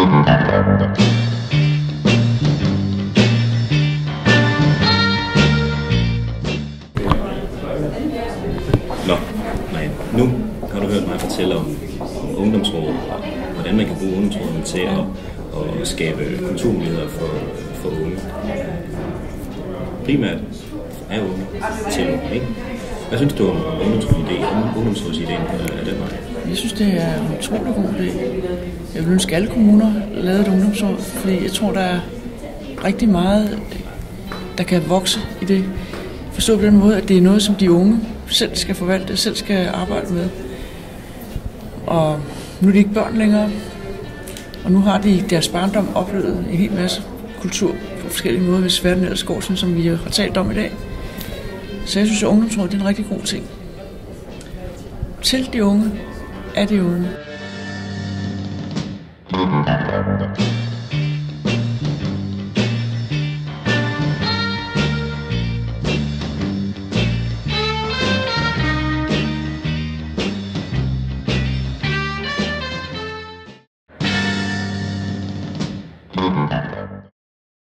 Nå, nej. Nu har du hørt mig fortælle om ungdomsrådet, og hvordan man kan bruge ungdomsrådet til at skabe kulturmuligheder for unge. Primært er unge til unge, ikke? Hvad synes du om ungdomsrådsidéen af den vej? Jeg synes, det er en utrolig god idé. Jeg vil ønske, alle kommuner lavede et ungdomsråd, fordi jeg tror, der er rigtig meget, der kan vokse i det. Forstå på den måde, at det er noget, som de unge selv skal forvalte, selv skal arbejde med. Og nu er de ikke børn længere, og nu har de deres barndom oplevet en hel masse kultur på forskellige måder, hvis verden ellers går sådan, som vi har talt om i dag. Så jeg synes, at ungdomsrådet er en rigtig god ting. Til de unge, er de unge.